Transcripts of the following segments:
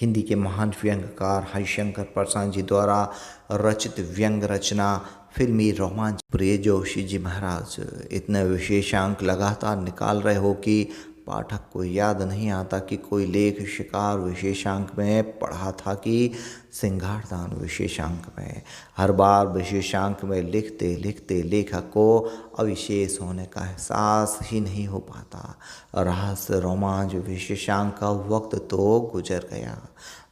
हिंदी के महान व्यंग्यकार हरिशंकर प्रसाद जी द्वारा रचित व्यंग्य रचना फिल्मी रोमांच। प्रिय जोशी जी महाराज, इतने विशेषांक लगातार निकाल रहे हो कि पाठक को याद नहीं आता कि कोई लेख शिकार विशेषांक में पढ़ा था कि सिंगारदान विशेषांक में। हर बार विशेषांक में लिखते लिखते लेखक को अविशेष होने का एहसास ही नहीं हो पाता। रहस्य रोमांच विशेषांक का वक्त तो गुजर गया,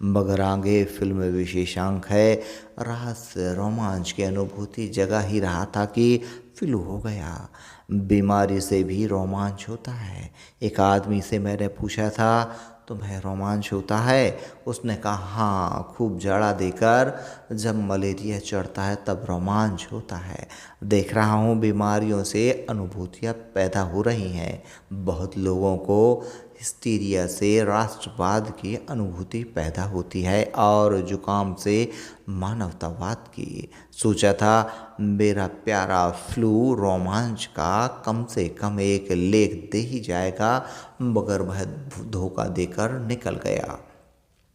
मगर आगे फिल्म विशेषांक है। रहस्य रोमांच की अनुभूति जगा ही रहा था कि फ्लू हो गया। बीमारी से भी रोमांच होता है। एक आदमी से मैंने पूछा था, तुम्हें रोमांच होता है? उसने कहा हाँ, खूब जाड़ा देकर जब मलेरिया चढ़ता है तब रोमांच होता है। देख रहा हूँ बीमारियों से अनुभूतियाँ पैदा हो रही हैं। बहुत लोगों को हिस्टीरिया से राष्ट्रवाद की अनुभूति पैदा होती है और जुकाम से मानवतावाद की। सोचा था मेरा प्यारा फ्लू रोमांच का कम से कम एक लेख दे ही जाएगा, मगर वह धोखा देकर निकल गया।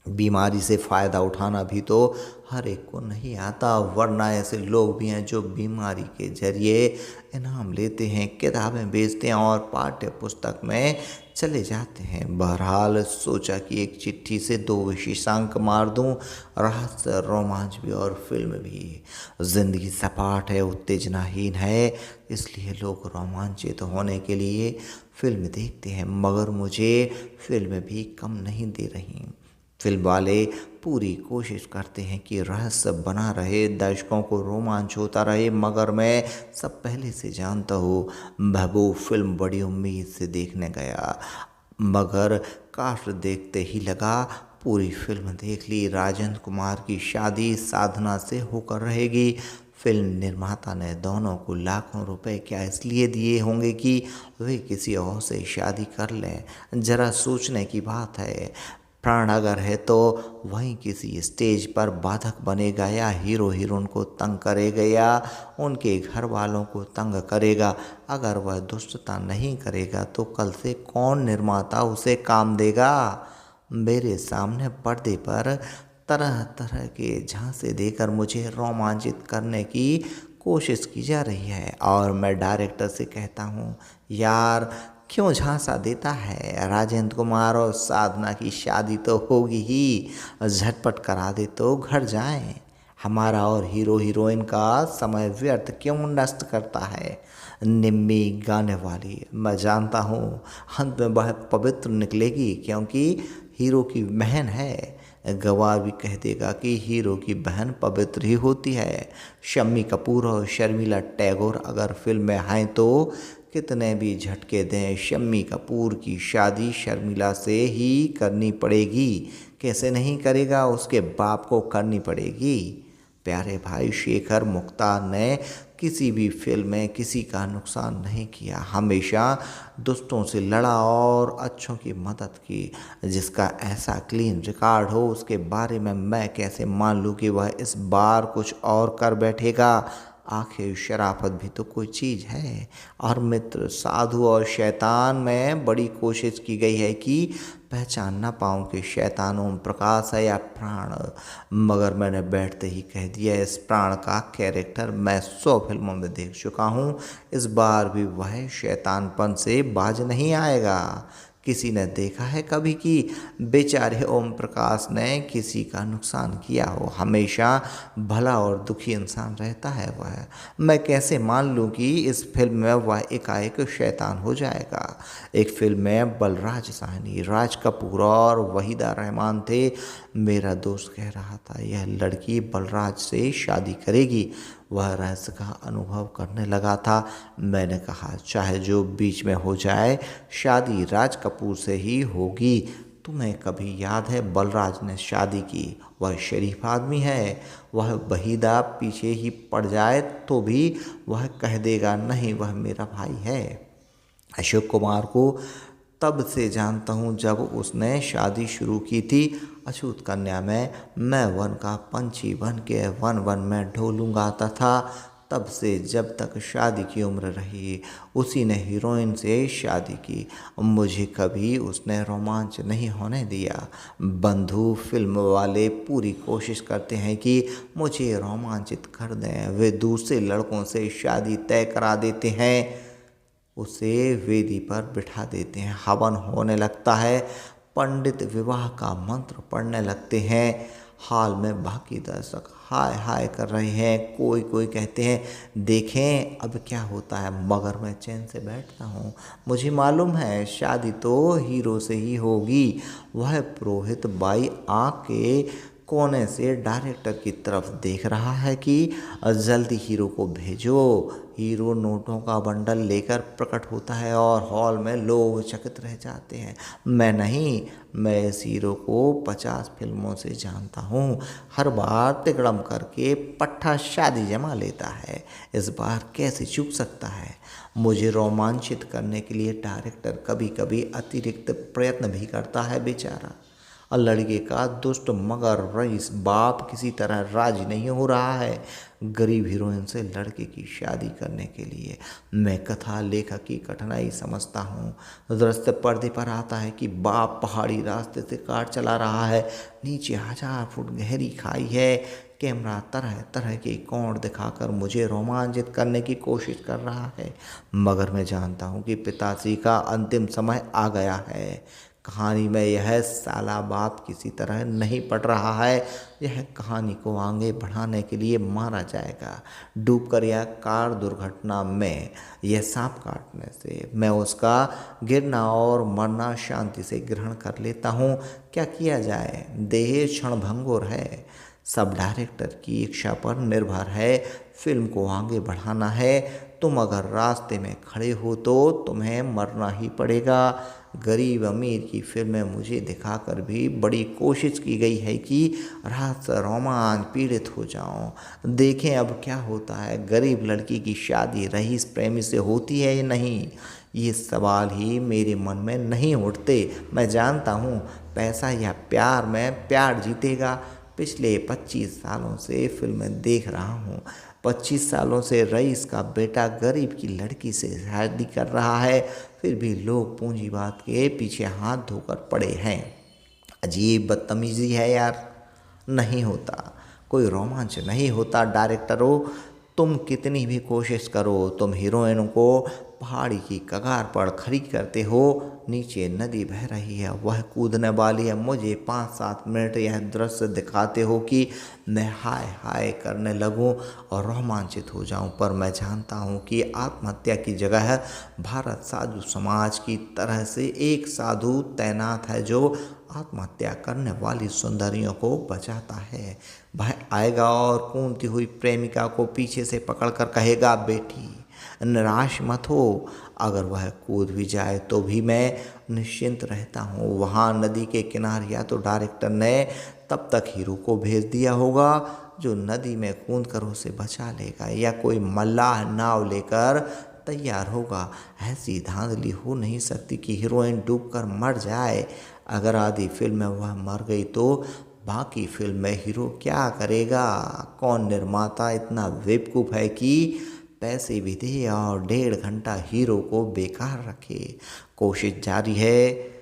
बीमारी से फ़ायदा उठाना भी तो हर एक को नहीं आता, वरना ऐसे लोग भी हैं जो बीमारी के जरिए इनाम लेते हैं, किताबें बेचते हैं और पाठ्य पुस्तक में चले जाते हैं। बहरहाल सोचा कि एक चिट्ठी से दो विशेषांक मार दूं, रहस्य रोमांच भी और फिल्म भी। जिंदगी सपाट है, उत्तेजनाहीन है, इसलिए लोग रोमांचित होने के लिए फिल्म देखते हैं, मगर मुझे फिल्म भी कम नहीं दे रही। फिल्म वाले पूरी कोशिश करते हैं कि रहस्य बना रहे, दर्शकों को रोमांच होता रहे, मगर मैं सब पहले से जानता हूँ। महबूब फिल्म बड़ी उम्मीद से देखने गया, मगर कास्ट देखते ही लगा पूरी फिल्म देख ली। राजेंद्र कुमार की शादी साधना से होकर रहेगी। फिल्म निर्माता ने दोनों को लाखों रुपए क्या इसलिए दिए होंगे कि वे किसी और से शादी कर लें? जरा सोचने की बात है। प्राण अगर है तो वहीं किसी स्टेज पर बाधक बनेगा, या हीरो हीरोइन को तंग करेगा, या उनके घर वालों को तंग करेगा। अगर वह दुष्टता नहीं करेगा तो कल से कौन निर्माता उसे काम देगा? मेरे सामने पर्दे पर तरह तरह के झांसे देकर मुझे रोमांचित करने की कोशिश की जा रही है, और मैं डायरेक्टर से कहता हूँ यार क्यों झांसा देता है? राजेंद्र कुमार और साधना की शादी तो होगी ही, झटपट करा दे तो घर जाएं। हमारा और हीरो हीरोइन का समय व्यर्थ क्यों नष्ट करता है? निम्मी गाने वाली, मैं जानता हूँ अंत में वह पवित्र निकलेगी, क्योंकि हीरो की बहन है। गवाह भी कह देगा कि हीरो की बहन पवित्र ही होती है। शम्मी कपूर और शर्मिला टैगोर अगर फिल्म में आए तो कितने भी झटके दें, शम्मी कपूर की शादी शर्मिला से ही करनी पड़ेगी। कैसे नहीं करेगा? उसके बाप को करनी पड़ेगी। प्यारे भाई, शेखर मुख्तार ने किसी भी फिल्म में किसी का नुकसान नहीं किया, हमेशा दुष्टों से लड़ा और अच्छों की मदद की। जिसका ऐसा क्लीन रिकॉर्ड हो, उसके बारे में मैं कैसे मान लूँ कि वह इस बार कुछ और कर बैठेगा? आखिर शराफत भी तो कोई चीज़ है। और मित्र, साधु और शैतान में बड़ी कोशिश की गई है कि पहचान ना पाऊँ कि शैतान ओम प्रकाश है या प्राण, मगर मैंने बैठते ही कह दिया इस प्राण का कैरेक्टर मैं 100 फिल्मों में देख चुका हूँ। इस बार भी वह शैतानपन से बाज नहीं आएगा। किसी ने देखा है कभी कि बेचारे ओम प्रकाश ने किसी का नुकसान किया हो? हमेशा भला और दुखी इंसान रहता है वह। मैं कैसे मान लूँ कि इस फिल्म में वह एकाएक शैतान हो जाएगा? एक फिल्म में बलराज साहनी, राज कपूर और वहीदा रहमान थे। मेरा दोस्त कह रहा था यह लड़की बलराज से शादी करेगी। वह रहस्य का अनुभव करने लगा था। मैंने कहा चाहे जो बीच में हो जाए, शादी राज कपूर से ही होगी। तुम्हें कभी याद है बलराज ने शादी की? वह शरीफ आदमी है। वह वहीदा पीछे ही पड़ जाए तो भी वह कह देगा नहीं, वह मेरा भाई है। अशोक कुमार को तब से जानता हूँ जब उसने शादी शुरू की थी। अछूत कन्या में मैं वन का पंछी बन के वन वन में ढोलूंगा आता था। तब से जब तक शादी की उम्र रही उसी ने हीरोइन से शादी की। मुझे कभी उसने रोमांच नहीं होने दिया। बंधु फिल्म वाले पूरी कोशिश करते हैं कि मुझे रोमांचित कर दें। वे दूसरे लड़कों से शादी तय करा देते हैं, उसे वेदी पर बिठा देते हैं, हवन होने लगता है, पंडित विवाह का मंत्र पढ़ने लगते हैं। हाल में बाकी दर्शक हाय हाय कर रहे हैं, कोई कोई कहते हैं देखें अब क्या होता है, मगर मैं चैन से बैठता हूँ। मुझे मालूम है शादी तो हीरो से ही होगी। वह पुरोहित बाई आँख के कोने से डायरेक्टर की तरफ देख रहा है कि जल्दी हीरो को भेजो। हीरो नोटों का बंडल लेकर प्रकट होता है और हॉल में लोग चकित रह जाते हैं। मैं नहीं, मैं इस हीरो को 50 फिल्मों से जानता हूँ। हर बार तिकड़म करके पट्टा शादी जमा लेता है, इस बार कैसे चूक सकता है। मुझे रोमांचित करने के लिए डायरेक्टर कभी कभी अतिरिक्त प्रयत्न भी करता है बेचारा। और लड़के का दुष्ट मगर रईस बाप किसी तरह राजी नहीं हो रहा है गरीब हीरोइन से लड़के की शादी करने के लिए। मैं कथा लेखक की कठिनाई समझता हूँ। दृश्य पर्दे पर आता है कि बाप पहाड़ी रास्ते से कार चला रहा है, नीचे 1000 फुट गहरी खाई है। कैमरा तरह तरह के कोण दिखाकर मुझे रोमांचित करने की कोशिश कर रहा है, मगर मैं जानता हूँ कि पिताजी का अंतिम समय आ गया है। कहानी में यह साला बाप किसी तरह नहीं पड़ रहा है। यह कहानी को आगे बढ़ाने के लिए मारा जाएगा, डूबकर या कार दुर्घटना में यह सांप काटने से। मैं उसका गिरना और मरना शांति से ग्रहण कर लेता हूँ। क्या किया जाए, देह क्षणभंगुर है। सब डायरेक्टर की इच्छा पर निर्भर है। फिल्म को आगे बढ़ाना है। तुम अगर रास्ते में खड़े हो तो तुम्हें मरना ही पड़ेगा। गरीब अमीर की फिल्में मुझे दिखाकर भी बड़ी कोशिश की गई है कि रात से रोमांच पीड़ित हो जाऊं। देखें अब क्या होता है। गरीब लड़की की शादी रईस प्रेमी से होती है या नहीं, ये सवाल ही मेरे मन में नहीं उठते। मैं जानता हूँ पैसा या प्यार में प्यार जीतेगा। पिछले 25 सालों से फिल्में देख रहा हूँ। 25 सालों से रईस का बेटा गरीब की लड़की से शादी कर रहा है, फिर भी लोग पूंजीवाद के पीछे हाथ धोकर पड़े हैं। अजीब बदतमीजी है यार। नहीं होता, कोई रोमांच नहीं होता। डायरेक्टरों, तुम कितनी भी कोशिश करो, तुम हीरोइन को पहाड़ी की कगार पर खड़ी करते हो। नीचे नदी बह रही है, वह कूदने वाली है। मुझे 5-7 मिनट यह दृश्य दिखाते हो कि मैं हाय हाय करने लगूं और रोमांचित हो जाऊं, पर मैं जानता हूं कि आत्महत्या की जगह भारत साधु समाज की तरह से एक साधु तैनात है जो आत्महत्या करने वाली सुंदरियों को बचाता है। वह आएगा और कूदती हुई प्रेमिका को पीछे से पकड़कर कहेगा, बेटी निराश मत हो। अगर वह कूद भी जाए तो भी मैं निश्चिंत रहता हूँ। वहाँ नदी के किनारे या तो डायरेक्टर ने तब तक हीरो को भेज दिया होगा जो नदी में कूद कर उसे बचा लेगा, या कोई मल्लाह नाव लेकर तैयार होगा। ऐसी धांधली हो नहीं सकती कि हीरोइन डूबकर मर जाए। अगर आधी फिल्म में वह मर गई तो बाकी फिल्म में हीरो क्या करेगा। कौन निर्माता इतना बेवकूफ़ है कि पैसे भी दे और 1.5 घंटा हीरो को बेकार रखे। कोशिश जारी है।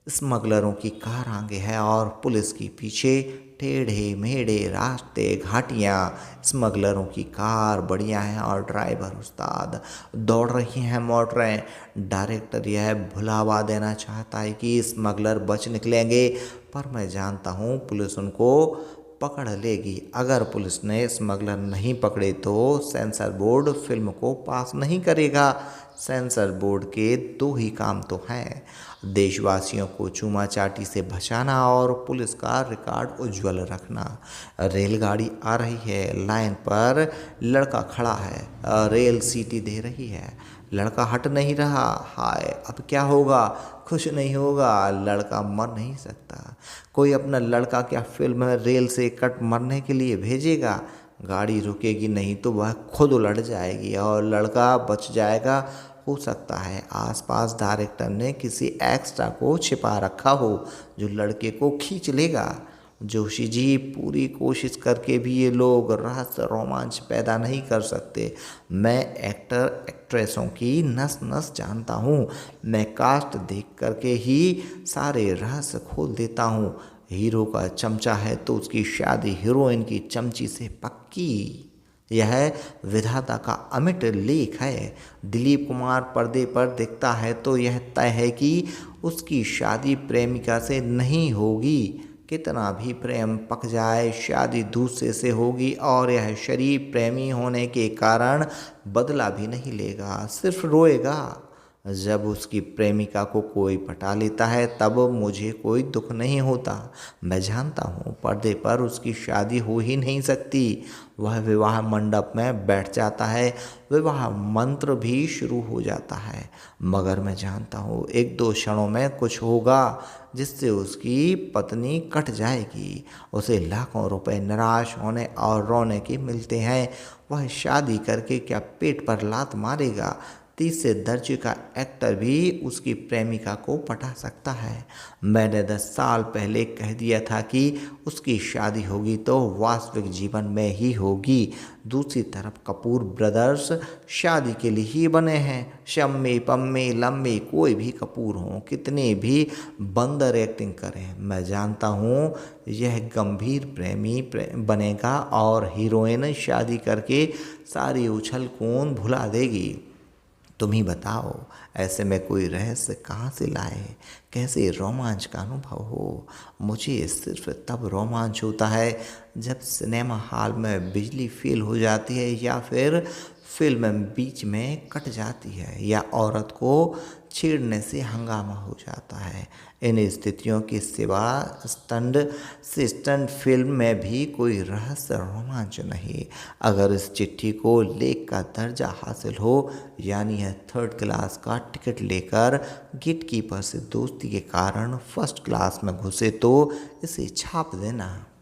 स्मगलरों की कार आगे है और पुलिस की पीछे। टेढ़े मेढ़े रास्ते, घाटियाँ, स्मगलरों की कार बढ़िया है और ड्राइवर उस्ताद। दौड़ रही हैं मोटरें। डायरेक्टर यह भुलावा देना चाहता है कि स्मगलर बच निकलेंगे, पर मैं जानता हूँ पुलिस उनको पकड़ लेगी। अगर पुलिस ने स्मगलर नहीं पकड़े तो सेंसर बोर्ड फिल्म को पास नहीं करेगा। सेंसर बोर्ड के 2 ही काम तो हैं, देशवासियों को चूमा चाटी से बचाना और पुलिस का रिकॉर्ड उज्ज्वल रखना। रेलगाड़ी आ रही है, लाइन पर लड़का खड़ा है, रेल सीटी दे रही है, लड़का हट नहीं रहा। हाय अब क्या होगा, खुश नहीं होगा। लड़का मर नहीं सकता। कोई अपना लड़का क्या फिल्म में रेल से कट मरने के लिए भेजेगा। गाड़ी रुकेगी नहीं तो वह खुद उलट जाएगी और लड़का बच जाएगा। हो सकता है आसपास डायरेक्टर ने किसी एक्स्ट्रा को छिपा रखा हो जो लड़के को खींच लेगा। जोशी जी, पूरी कोशिश करके भी ये लोग रहस्य रोमांच पैदा नहीं कर सकते। मैं एक्टर एक्ट्रेसों की नस नस जानता हूँ। मैं कास्ट देख करके ही सारे रहस्य खोल देता हूँ। हीरो का चमचा है तो उसकी शादी हीरोइन की चमची से पक्की। यह विधाता का अमिट लेख है। दिलीप कुमार पर्दे पर दिखता है तो यह तय है कि उसकी शादी प्रेमिका से नहीं होगी। कितना भी प्रेम पक जाए, शादी दूसरे से होगी और यह शरीफ प्रेमी होने के कारण बदला भी नहीं लेगा, सिर्फ रोएगा। जब उसकी प्रेमिका को कोई पटा लेता है तब मुझे कोई दुख नहीं होता। मैं जानता हूँ पर्दे पर उसकी शादी हो ही नहीं सकती। वह विवाह मंडप में बैठ जाता है, विवाह मंत्र भी शुरू हो जाता है, मगर मैं जानता हूँ एक दो क्षणों में कुछ होगा जिससे उसकी पत्नी कट जाएगी। उसे लाखों रुपए निराश होने और रोने के मिलते हैं। वह शादी करके क्या पेट पर लात मारेगा? तीसरे दर्जे का एक्टर भी उसकी प्रेमिका को पटा सकता है। मैंने 10 साल पहले कह दिया था कि उसकी शादी होगी तो वास्तविक जीवन में ही होगी। दूसरी तरफ कपूर ब्रदर्स शादी के लिए ही बने हैं। शम्मी पम्मी लम्मी कोई भी कपूर हों, कितने भी बंदर एक्टिंग करें, मैं जानता हूँ यह गंभीर प्रेमी बनेगा और हीरोइन शादी करके सारी उछल कूद भुला देगी। तुम ही बताओ, ऐसे में कोई रहस्य कहाँ से लाए? कैसे रोमांच का अनुभव हो? मुझे सिर्फ तब रोमांच होता है जब सिनेमा हॉल में बिजली फेल हो जाती है या फिर फिल्म बीच में कट जाती है या औरत को छेड़ने से हंगामा हो जाता है। इन स्थितियों के सिवा स्टंट फिल्म में भी कोई रहस्य रोमांच नहीं। अगर इस चिट्ठी को लेख का दर्जा हासिल हो, यानी है 3rd क्लास का टिकट लेकर गेट कीपर से दोस्ती के कारण 1st क्लास में घुसे, तो इसे छाप देना।